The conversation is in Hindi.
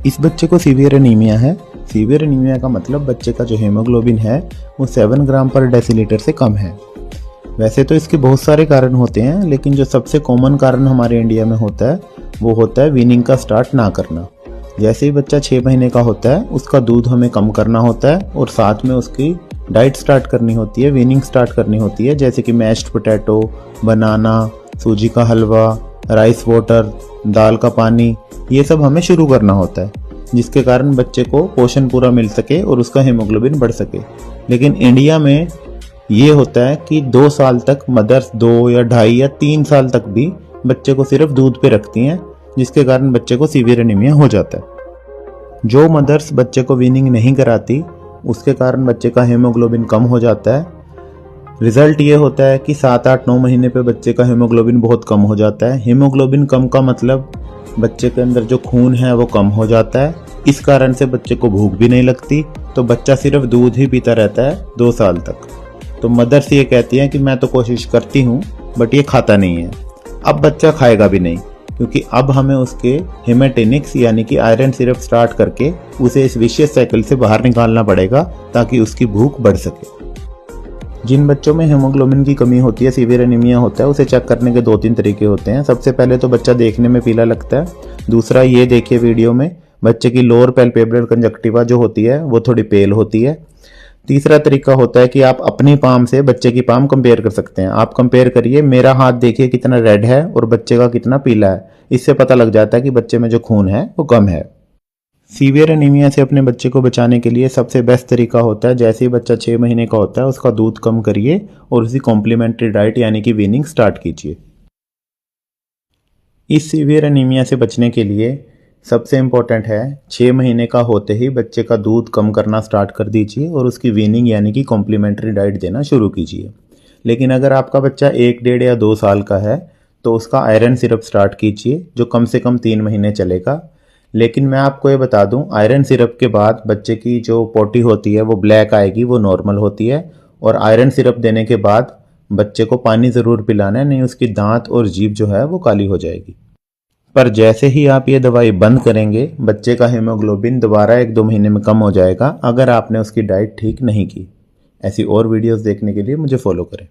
इस बच्चे को सीवियर एनीमिया है। सीवियर एनीमिया का मतलब बच्चे का जो हीमोग्लोबिन है वो 7 ग्राम पर डेसीलीटर से कम है। वैसे तो इसके बहुत सारे कारण होते हैं, लेकिन जो सबसे कॉमन कारण हमारे इंडिया में होता है वो होता है वीनिंग का स्टार्ट ना करना। जैसे ही बच्चा 6 महीने का होता है उसका दूध हमें कम करना होता है और साथ में उसकी डाइट स्टार्ट करनी होती है, वीनिंग स्टार्ट करनी होती है, जैसे कि मैश्ड पोटैटो, बनाना, सूजी का हलवा, राइस वाटर, दाल का पानी, ये सब हमें शुरू करना होता है, जिसके कारण बच्चे को पोषण पूरा मिल सके और उसका हीमोग्लोबिन बढ़ सके। लेकिन इंडिया में ये होता है कि 2 साल तक मदर्स 2 या 2.5 या 3 साल तक भी बच्चे को सिर्फ दूध पे रखती हैं, जिसके कारण बच्चे को सीवियर एनीमिया हो जाता है। जो मदर्स बच्चे को वीनिंग नहीं कराती उसके कारण बच्चे का हीमोग्लोबिन कम हो जाता है। रिजल्ट ये होता है कि 7, 8, 9 महीने पे बच्चे का हीमोग्लोबिन बहुत कम हो जाता है। हीमोग्लोबिन कम का मतलब बच्चे के अंदर जो खून है वो कम हो जाता है। इस कारण से बच्चे को भूख भी नहीं लगती, तो बच्चा सिर्फ दूध ही पीता रहता है 2 साल तक। तो मदर्स ये कहती हैं कि मैं तो कोशिश करती हूँ बट ये खाता नहीं है। अब बच्चा खाएगा भी नहीं, क्योंकि अब हमें उसके हेमेटेनिक्स यानी कि आयरन सिरप स्टार्ट करके उसे इस विशियस साइकिल से बाहर निकालना पड़ेगा ताकि उसकी भूख बढ़ सके। जिन बच्चों में हीमोग्लोबिन की कमी होती है, सीवियर एनीमिया होता है, उसे चेक करने के 2-3 तरीके होते हैं। सबसे पहले तो बच्चा देखने में पीला लगता है। दूसरा, ये देखिए वीडियो में बच्चे की लोअर पैल्पेब्रल कंजक्टिवा जो होती है वो थोड़ी पेल होती है। तीसरा तरीका होता है कि आप अपनी पाम से बच्चे की पाम कंपेयर कर सकते हैं। आप कंपेयर करिए, मेरा हाथ देखिए कितना रेड है और बच्चे का कितना पीला है। इससे पता लग जाता है कि बच्चे में जो खून है वो कम है। सीवियर एनीमिया से अपने बच्चे को बचाने के लिए सबसे बेस्ट तरीका होता है, जैसे ही बच्चा 6 महीने का होता है उसका दूध कम करिए और उसी कॉम्प्लीमेंट्री डाइट यानी कि वीनिंग स्टार्ट कीजिए। इस सीवियर एनीमिया से बचने के लिए सबसे इम्पोर्टेंट है 6 महीने का होते ही बच्चे का दूध कम करना स्टार्ट कर दीजिए और उसकी वीनिंग यानी कि कॉम्प्लीमेंट्री डाइट देना शुरू कीजिए। लेकिन अगर आपका बच्चा 1, 1.5 या 2 साल का है तो उसका आयरन सिरप स्टार्ट कीजिए जो कम से कम 3 महीने चलेगा। लेकिन मैं आपको ये बता दूं, आयरन सिरप के बाद बच्चे की जो पोटी होती है वो ब्लैक आएगी, वो नॉर्मल होती है। और आयरन सिरप देने के बाद बच्चे को पानी ज़रूर पिलाना है, नहीं उसकी दांत और जीभ जो है वो काली हो जाएगी। पर जैसे ही आप ये दवाई बंद करेंगे बच्चे का हीमोग्लोबिन दोबारा 1-2 महीने में कम हो जाएगा, अगर आपने उसकी डाइट ठीक नहीं की। ऐसी और वीडियोस देखने के लिए मुझे फॉलो करें।